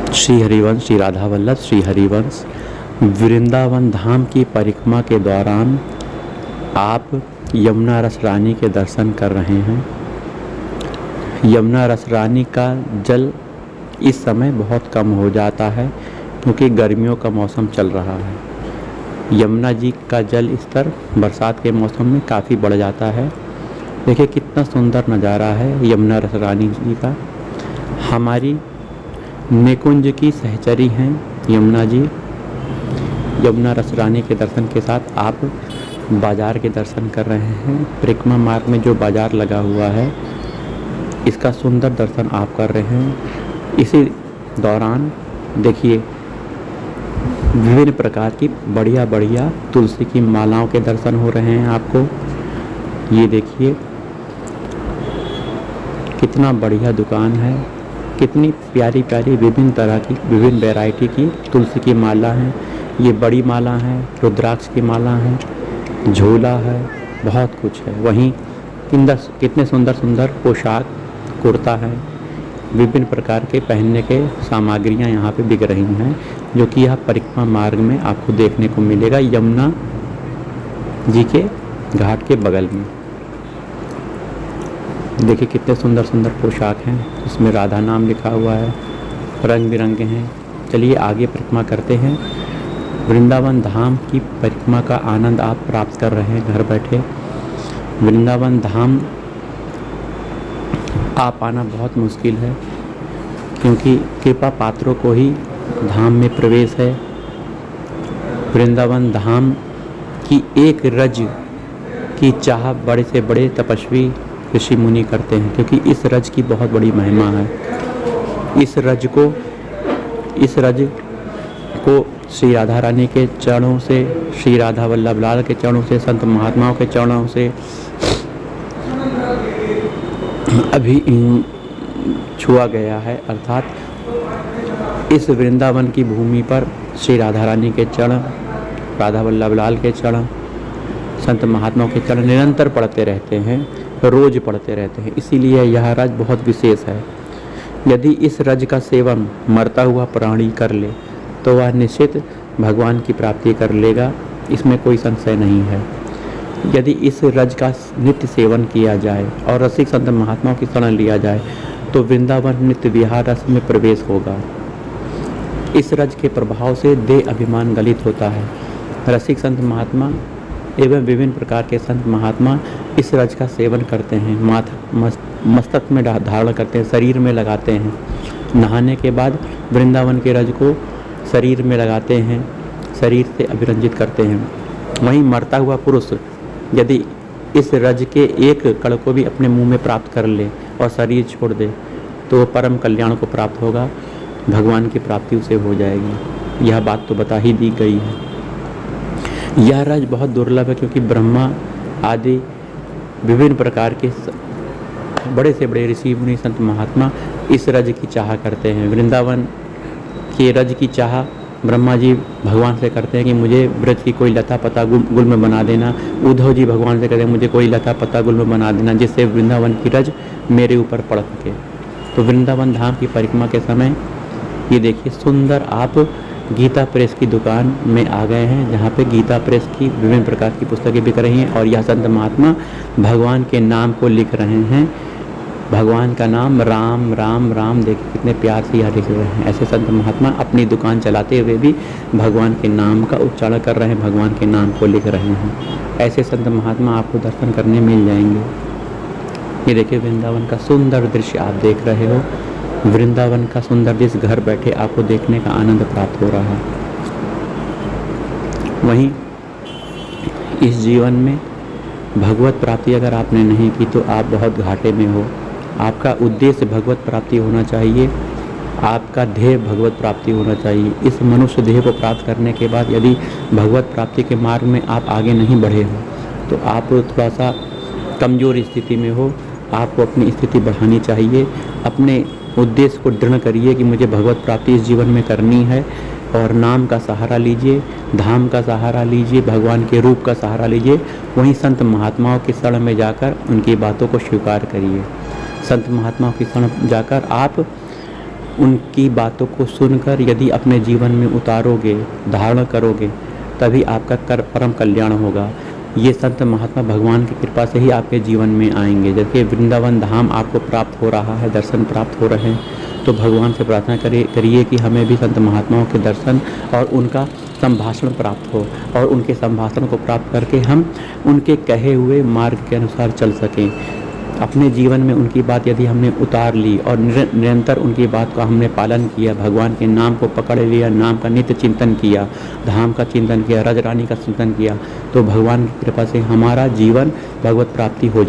श्री हरिवंश, श्री राधा वल्लभ श्री हरिवंश। वृंदावन धाम की परिक्रमा के दौरान आप यमुना रस रानी के दर्शन कर रहे हैं। यमुना रस रानी का जल इस समय बहुत कम हो जाता है क्योंकि गर्मियों का मौसम चल रहा है। यमुना जी का जल स्तर बरसात के मौसम में काफ़ी बढ़ जाता है। देखिए कितना सुंदर नज़ारा है यमुना रस रानी जी का। हमारी निकुंज की सहचरी हैं यमुना जी। यमुना रस रानी के दर्शन के साथ आप बाज़ार के दर्शन कर रहे हैं। परिक्रमा मार्ग में जो बाज़ार लगा हुआ है इसका सुंदर दर्शन आप कर रहे हैं। इसी दौरान देखिए विभिन्न प्रकार की बढ़िया बढ़िया तुलसी की मालाओं के दर्शन हो रहे हैं आपको। ये देखिए कितना बढ़िया दुकान है, कितनी प्यारी प्यारी विभिन्न तरह की विभिन्न वैरायटी की तुलसी की माला हैं। ये बड़ी माला है, रुद्राक्ष की माला है, झोला है, बहुत कुछ है। वहीं कितने सुंदर सुंदर पोशाक, कुर्ता है, विभिन्न प्रकार के पहनने के सामग्रियां यहाँ पे बिक रही हैं, जो कि यह परिक्रमा मार्ग में आपको देखने को मिलेगा यमुना जी के घाट के बगल में। देखिए कितने सुंदर सुंदर पोशाक हैं, इसमें राधा नाम लिखा हुआ है, रंग बिरंगे हैं। चलिए आगे परिक्रमा करते हैं। वृंदावन धाम की परिक्रमा का आनंद आप प्राप्त कर रहे हैं घर बैठे। वृंदावन धाम आप आना बहुत मुश्किल है क्योंकि कृपा पात्रों को ही धाम में प्रवेश है। वृंदावन धाम की एक रज की चाह बड़े से बड़े तपस्वी ऋषि मुनि करते हैं क्योंकि इस रज की बहुत बड़ी महिमा है। इस रज को श्री राधा रानी के चरणों से, श्री राधा वल्लभ लाल के चरणों से, संत महात्माओं के चरणों से अभी छुआ गया है। अर्थात इस वृंदावन की भूमि पर श्री राधा रानी के चरण, राधा वल्लभ लाल के चरण, संत महात्माओं के चरण निरंतर पढ़ते रहते हैं, रोज पढ़ते रहते हैं। इसीलिए यह रज बहुत विशेष है। यदि इस रज का सेवन मरता हुआ प्राणी कर ले तो वह निश्चित भगवान की प्राप्ति कर लेगा, इसमें कोई संशय नहीं है। यदि इस रज का नित्य सेवन किया जाए और रसिक संत महात्माओं की शरण लिया जाए तो वृंदावन नित्य विहार रस में प्रवेश होगा। इस रज के प्रभाव से देह अभिमान गलित होता है। रसिक संत महात्मा एवं विभिन्न प्रकार के संत महात्मा इस रज का सेवन करते हैं, मस्तक में धारण करते हैं, शरीर में लगाते हैं। नहाने के बाद वृंदावन के रज को शरीर में लगाते हैं, शरीर से अभिरंजित करते हैं। वहीं मरता हुआ पुरुष यदि इस रज के एक कण को भी अपने मुंह में प्राप्त कर ले और शरीर छोड़ दे तो परम कल्याण को प्राप्त होगा, भगवान की प्राप्ति उसे हो जाएगी। यह बात तो बता ही दी गई है। यह रज बहुत दुर्लभ है क्योंकि ब्रह्मा आदि विभिन्न प्रकार के बड़े से बड़े ऋषि मुनि संत महात्मा इस रज की चाह करते हैं। वृंदावन के रज की चाह ब्रह्मा जी भगवान से करते हैं कि मुझे ब्रज की कोई लता पता गुल में बना देना। उद्धव जी भगवान से कहते हैं मुझे कोई लता पता गुल में बना देना जिससे वृंदावन की रज मेरे ऊपर पड़ सके। तो वृंदावन धाम की परिक्रमा के समय ये देखिए सुंदर आप गीता प्रेस की दुकान में आ गए हैं, जहाँ पे गीता प्रेस की विभिन्न प्रकार की पुस्तकें बिक रही हैं और यह संत महात्मा भगवान के नाम को लिख रहे हैं। भगवान का नाम राम राम राम, देखिए कितने प्यार से यह लिख रहे हैं। ऐसे संत महात्मा अपनी दुकान चलाते हुए भी भगवान के नाम का उच्चारण कर रहे हैं, भगवान के नाम को लिख रहे हैं। ऐसे संत महात्मा आपको दर्शन करने मिल जाएंगे। ये देखिए वृंदावन का सुंदर दृश्य आप देख रहे हो। वृंदावन का सुंदर दृश्य घर बैठे आपको देखने का आनंद प्राप्त हो रहा है। वहीं इस जीवन में भगवत प्राप्ति अगर आपने नहीं की तो आप बहुत घाटे में हो। आपका उद्देश्य भगवत प्राप्ति होना चाहिए, आपका ध्येय भगवत प्राप्ति होना चाहिए। इस मनुष्य देह को प्राप्त करने के बाद यदि भगवत प्राप्ति के मार्ग में आप आगे नहीं बढ़े हो तो आप थोड़ा सा कमज़ोर स्थिति में हो। आपको अपनी स्थिति बढ़ानी चाहिए। अपने उद्देश्य को दृढ़ करिए कि मुझे भगवत प्राप्ति इस जीवन में करनी है और नाम का सहारा लीजिए, धाम का सहारा लीजिए, भगवान के रूप का सहारा लीजिए। वहीं संत महात्माओं की शरण में जाकर उनकी बातों को स्वीकार करिए। संत महात्माओं की शरण जाकर आप उनकी बातों को सुनकर यदि अपने जीवन में उतारोगे, धारण करोगे, तभी आपका परम कल्याण होगा। ये संत महात्मा भगवान की कृपा से ही आपके जीवन में आएंगे। जैसे वृंदावन धाम आपको प्राप्त हो रहा है, दर्शन प्राप्त हो रहे हैं, तो भगवान से प्रार्थना करिए कि हमें भी संत महात्माओं के दर्शन और उनका संभाषण प्राप्त हो, और उनके संभाषण को प्राप्त करके हम उनके कहे हुए मार्ग के अनुसार चल सकें। अपने जीवन में उनकी बात यदि हमने उतार ली और निरंतर उनकी बात का हमने पालन किया, भगवान के नाम को पकड़ लिया, नाम का नित्य चिंतन किया, धाम का चिंतन किया, रज रानी का चिंतन किया, तो भगवान की कृपा से हमारा जीवन भगवत प्राप्ति हो जाए।